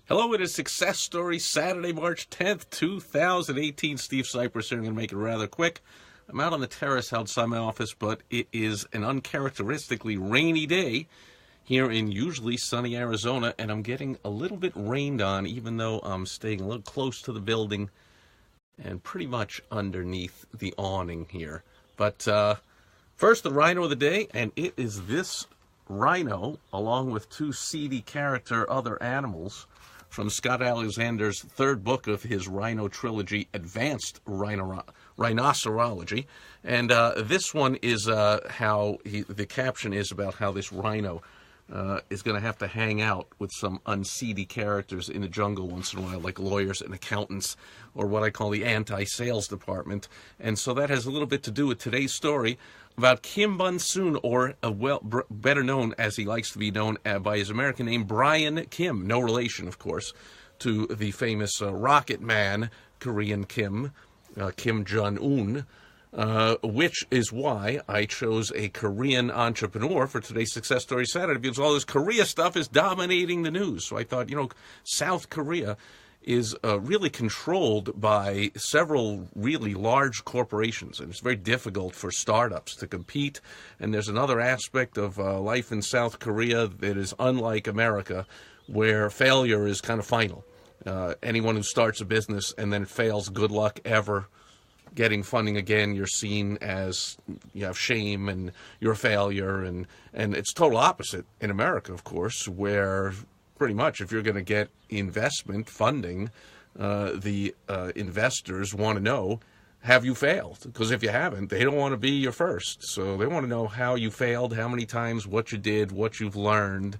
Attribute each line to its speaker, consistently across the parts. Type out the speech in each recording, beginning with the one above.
Speaker 1: Hello, it is Success Story, Saturday, March 10th, 2018. Steve Sipress here. I'm going to make it rather quick. I'm out on the terrace outside my office, but it is an uncharacteristically rainy day here in usually sunny Arizona, and I'm getting a little bit rained on, even though I'm staying a little close to the building and pretty much underneath the awning here. But first, the rhino of the day, and it is this rhino, along with two seedy character other animals, from Scott Alexander's third book of his Rhino trilogy, Advanced Rhinocerology. And this one is the caption is about how this rhino is going to have to hang out with some unseedy characters in the jungle once in a while, like lawyers and accountants, or what I call the anti-sales department. And so that has a little bit to do with today's story about Beom-Su, or better known, as he likes to be known by his American name, Brian Kim. No relation, of course, to the famous rocket man, Korean Kim, Kim Jong-un, which is why I chose a Korean entrepreneur for today's Success Story Saturday, because all this Korea stuff is dominating the news. So I thought, South Korea is really controlled by several really large corporations, and it's very difficult for startups to compete. And there's another aspect of life in South Korea that is unlike America, where failure is kind of final. Anyone who starts a business and then it fails, good luck ever getting funding again. You're seen as you have shame and you're a failure, and it's total opposite in America, of course, where pretty much if you're going to get investment funding, the investors want to know, have you failed? Because if you haven't, they don't want to be your first. So they want to know how you failed, how many times, what you did, what you've learned.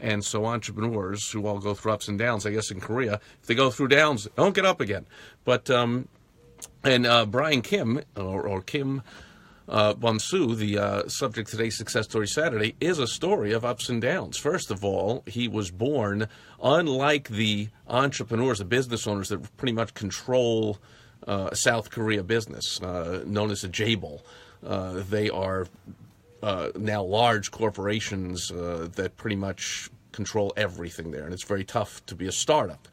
Speaker 1: And so entrepreneurs who all go through ups and downs, I guess in Korea, if they go through downs, don't get up again. But Brian Kim, or Kim Beom-Su, the subject of today's Success Story Saturday, is a story of ups and downs. First of all, he was born, unlike the entrepreneurs, the business owners that pretty much control South Korea business, known as a jaebol. They are now large corporations that pretty much control everything there, and it's very tough to be a startup.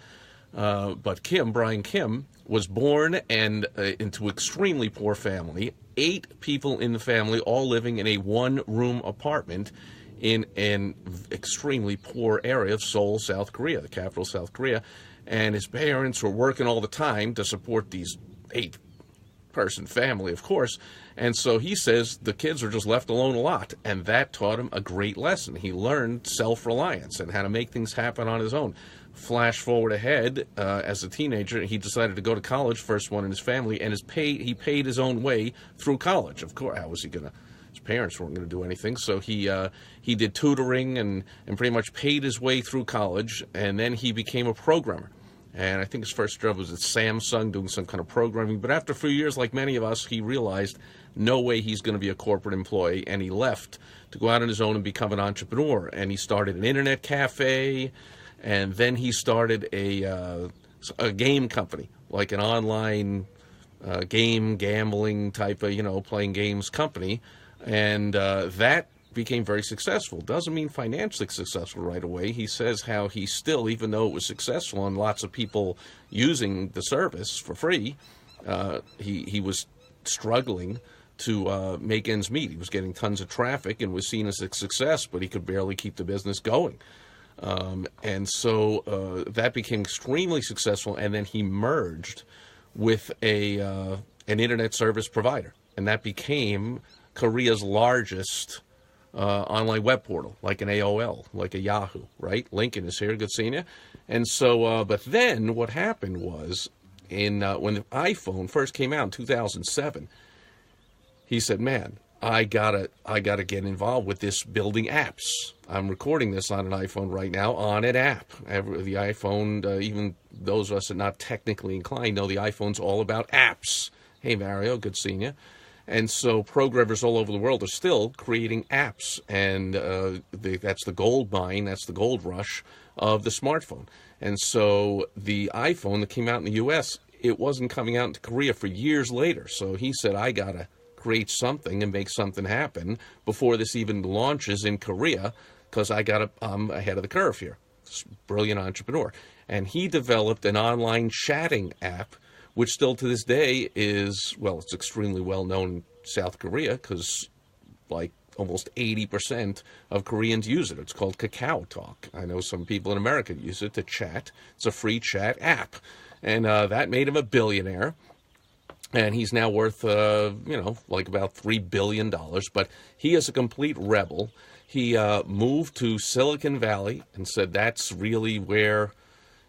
Speaker 1: But Brian Kim, was born and into an extremely poor family. 8 people in the family, all living in a one-room apartment in an extremely poor area of Seoul, South Korea, the capital of South Korea. And his parents were working all the time to support these 8-person family, of course. And so he says the kids were just left alone a lot, and that taught him a great lesson. He learned self-reliance and how to make things happen on his own. Flash forward ahead, as a teenager, he decided to go to college, first one in his family, and he paid his own way through college. Of course, how was he going to? His parents weren't going to do anything, so he did tutoring and pretty much paid his way through college, and then he became a programmer. And I think his first job was at Samsung doing some kind of programming. But after a few years, like many of us, he realized no way he's going to be a corporate employee, and he left to go out on his own and become an entrepreneur. And he started an internet cafe, and then he started a game company, like an online gambling type of, playing games company. And that became very successful. Doesn't mean financially successful right away. He says how he still, even though it was successful and lots of people using the service for free, he was struggling to make ends meet. He was getting tons of traffic and was seen as a success, but he could barely keep the business going. And so that became extremely successful, and then he merged with an internet service provider, and that became Korea's largest online web portal, like an AOL, like a Yahoo, right? Lincoln is here, good seeing you. And so, but then what happened was, when the iPhone first came out in 2007, he said, man, I gotta get involved with this building apps. I'm recording this on an iPhone right now on an app. The iPhone, even those of us that are not technically inclined, know the iPhone's all about apps. Hey, Mario, good seeing you. And so programmers all over the world are still creating apps, and that's the gold mine, that's the gold rush of the smartphone. And so the iPhone that came out in the U.S., it wasn't coming out into Korea for years later. So he said, I gotta create something and make something happen before this even launches in Korea, because I'm ahead of the curve here. brilliant entrepreneur. And he developed an online chatting app, which still to this day is, well, it's extremely well known in South Korea because like almost 80% of Koreans use it. It's called Kakao Talk. I know some people in America use it to chat. It's a free chat app. And that made him a billionaire. And he's now worth, like about $3 billion. But he is a complete rebel. He moved to Silicon Valley and said that's really where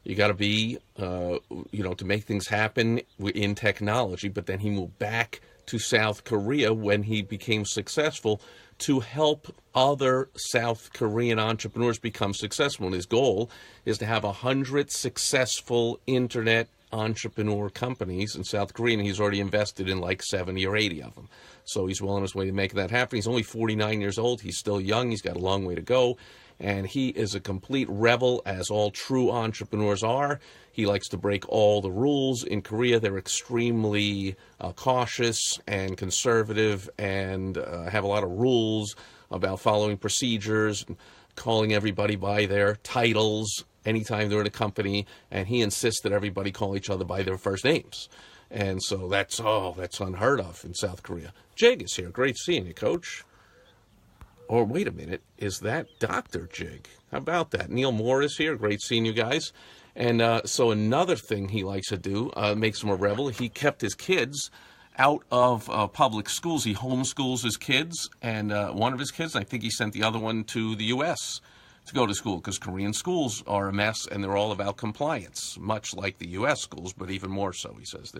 Speaker 1: you got to be, to make things happen in technology. But then he moved back to South Korea when he became successful to help other South Korean entrepreneurs become successful. And his goal is to have 100 successful internet entrepreneur companies in South Korea, and he's already invested in like 70 or 80 of them. So he's well on his way to making that happen. He's only 49 years old. He's still young. He's got a long way to go. And he is a complete rebel, as all true entrepreneurs are. He likes to break all the rules. In Korea, they're extremely cautious and conservative and have a lot of rules about following procedures, calling everybody by their titles anytime they're in a company. And he insists that everybody call each other by their first names. And so that's unheard of in South Korea. Jig is here. Great seeing you, Coach. Or wait a minute, is that Dr. Jig? How about that? Neil Moore is here. Great seeing you guys. And so another thing he likes to do, makes him a rebel, he kept his kids out of public schools. He homeschools his kids, and one of his kids, I think he sent the other one to the U.S. to go to school, because Korean schools are a mess, and they're all about compliance, much like the U.S. schools, but even more so, he says.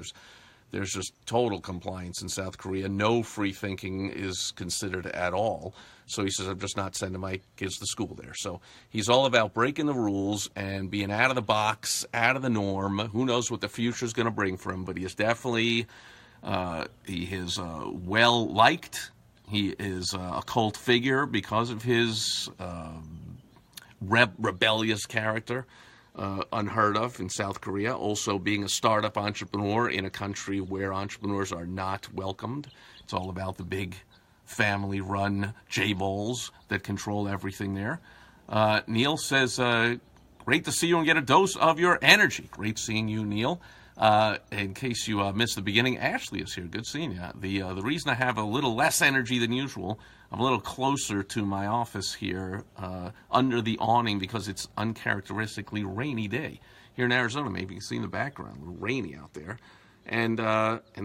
Speaker 1: There's just total compliance in South Korea. No free thinking is considered at all. So he says, I'm just not sending my kids to school there. So he's all about breaking the rules and being out of the box, out of the norm. Who knows what the future is going to bring for him, but he is definitely, he is well-liked. He is a cult figure because of his rebellious character. Unheard of in South Korea. Also being a startup entrepreneur in a country where entrepreneurs are not welcomed. It's all about the big family-run J-Bowls that control everything there. Neil says, great to see you and get a dose of your energy. Great seeing you, Neil. In case you missed the beginning, Ashley is here. Good seeing you. The reason I have a little less energy than usual, I'm a little closer to my office here under the awning because it's uncharacteristically rainy day here in Arizona. Maybe you can see in the background, a little rainy out there. And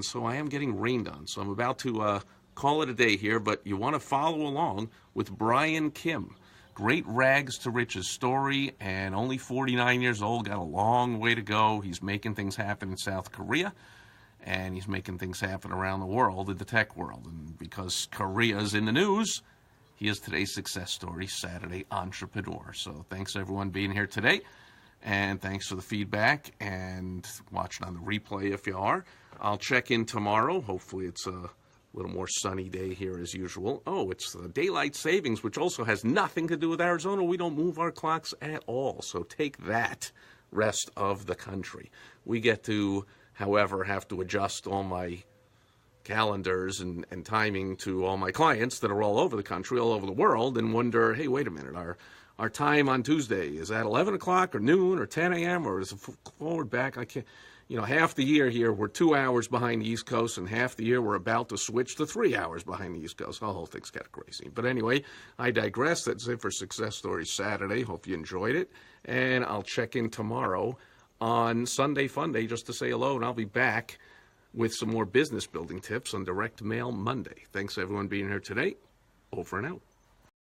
Speaker 1: so I am getting rained on. So I'm about to call it a day here, but you want to follow along with Brian Kim. Great rags to riches story, and only 49 years old, got a long way to go. He's making things happen in South Korea, and he's making things happen around the world, in the tech world. And because Korea's in the news, he is today's success story, Saturday Entrepreneur. So thanks everyone being here today, and thanks for the feedback, and watching on the replay if you are. I'll check in tomorrow. Hopefully it's a little more sunny day here as usual. Oh, it's the daylight savings, which also has nothing to do with Arizona. We don't move our clocks at all. So take that, rest of the country. We get to, however, have to adjust all my calendars and timing to all my clients that are all over the country, all over the world, and wonder, hey, wait a minute, our time on Tuesday, is that 11 o'clock or noon or 10 a.m. or is it forward, back? I can't. Half the year here, we're 2 hours behind the East Coast, and half the year we're about to switch to 3 hours behind the East Coast. The whole thing's kind of crazy. But anyway, I digress. That's it for Success Stories Saturday. Hope you enjoyed it. And I'll check in tomorrow on Sunday Fun Day just to say hello, and I'll be back with some more business building tips on Direct Mail Monday. Thanks, everyone, being here today. Over and out.